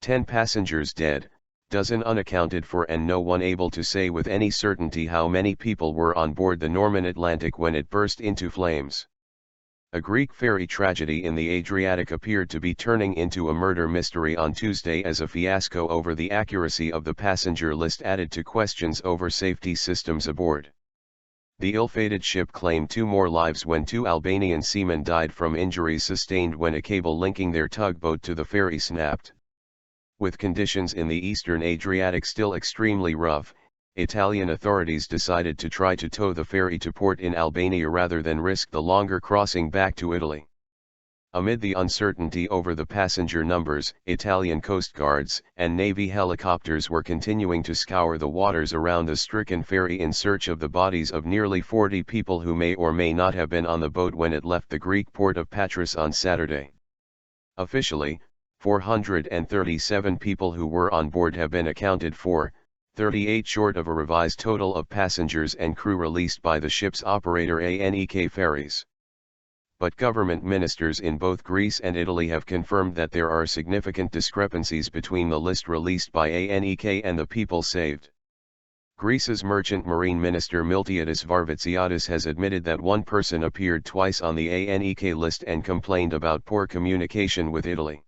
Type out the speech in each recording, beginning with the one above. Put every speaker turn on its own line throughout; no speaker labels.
10 passengers dead, dozen unaccounted for, and no one able to say with any certainty how many people were on board the Norman Atlantic when it burst into flames. A Greek ferry tragedy in the Adriatic appeared to be turning into a murder mystery on Tuesday as a fiasco over the accuracy of the passenger list added to questions over safety systems aboard. The ill-fated ship claimed 2 more lives when 2 Albanian seamen died from injuries sustained when a cable linking their tugboat to the ferry snapped. With conditions in the eastern Adriatic still extremely rough, Italian authorities decided to try to tow the ferry to port in Albania rather than risk the longer crossing back to Italy. Amid the uncertainty over the passenger numbers, Italian coastguards and Navy helicopters were continuing to scour the waters around the stricken ferry in search of the bodies of nearly 40 people who may or may not have been on the boat when it left the Greek port of Patras on Saturday. Officially, 437 people who were on board have been accounted for, 38 short of a revised total of passengers and crew released by the ship's operator ANEK Ferries. But government ministers in both Greece and Italy have confirmed that there are significant discrepancies between the list released by ANEK and the people saved. Greece's Merchant Marine Minister Miltiadis Varvatsiadis has admitted that one person appeared twice on the ANEK list and complained about poor communication with Italy.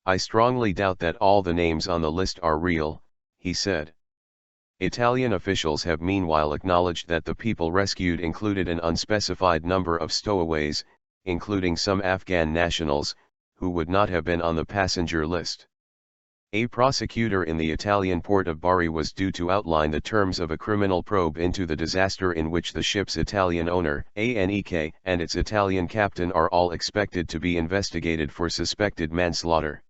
"I strongly doubt that all the names on the list are real," he said. Italian officials have meanwhile acknowledged that the people rescued included an unspecified number of stowaways, including some Afghan nationals, who would not have been on the passenger list. A prosecutor in the Italian port of Bari was due to outline the terms of a criminal probe into the disaster in which the ship's Italian owner, ANEK, and its Italian captain are all expected to be investigated for suspected manslaughter.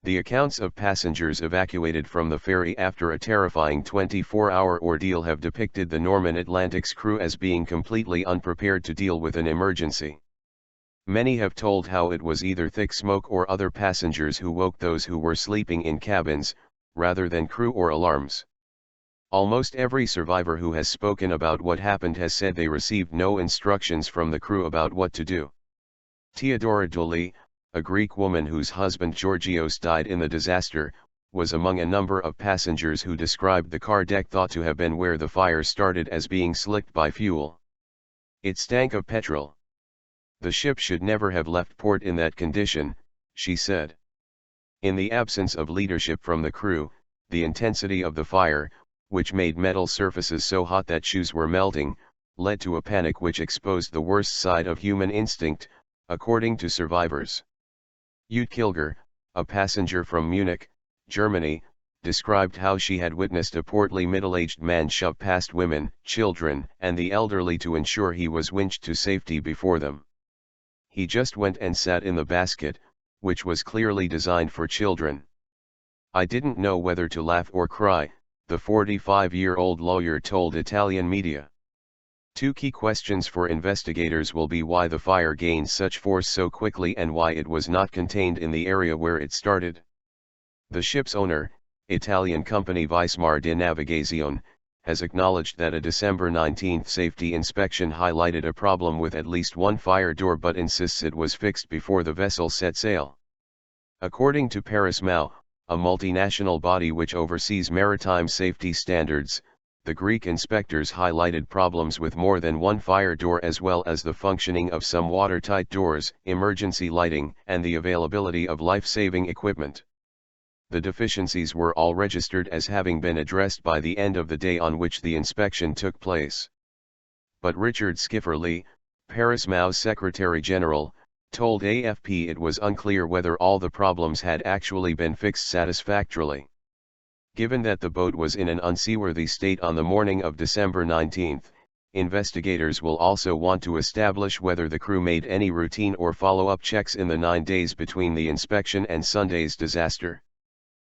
The accounts of passengers evacuated from the ferry after a terrifying 24-hour ordeal have depicted the Norman Atlantic's crew as being completely unprepared to deal with an emergency. Many have told how it was either thick smoke or other passengers who woke those who were sleeping in cabins, rather than crew or alarms. Almost every survivor who has spoken about what happened has said they received no instructions from the crew about what to do. Theodora Doli, a Greek woman whose husband Georgios died in the disaster, was among a number of passengers who described the car deck thought to have been where the fire started as being slicked by fuel. "It stank of petrol. The ship should never have left port in that condition," she said. In the absence of leadership from the crew, the intensity of the fire, which made metal surfaces so hot that shoes were melting, led to a panic which exposed the worst side of human instinct, according to survivors. Ute Kilger, a passenger from Munich, Germany, described how she had witnessed a portly middle-aged man shove past women, children, and the elderly to ensure he was winched to safety before them. "He just went and sat in the basket, which was clearly designed for children. I didn't know whether to laugh or cry," the 45-year-old lawyer told Italian media. Two key questions for investigators will be why the fire gained such force so quickly and why it was not contained in the area where it started. The ship's owner, Italian company Vismar di Navigazione, has acknowledged that a December 19 safety inspection highlighted a problem with at least one fire door but insists it was fixed before the vessel set sail. According to Paris Mau, a multinational body which oversees maritime safety standards, the Greek inspectors highlighted problems with more than one fire door as well as the functioning of some watertight doors, emergency lighting, and the availability of life-saving equipment. The deficiencies were all registered as having been addressed by the end of the day on which the inspection took place. But Richard Skifferly, Paris Mau's Secretary General, told AFP it was unclear whether all the problems had actually been fixed satisfactorily. Given that the boat was in an unseaworthy state on the morning of December 19, investigators will also want to establish whether the crew made any routine or follow-up checks in the 9 days between the inspection and Sunday's disaster.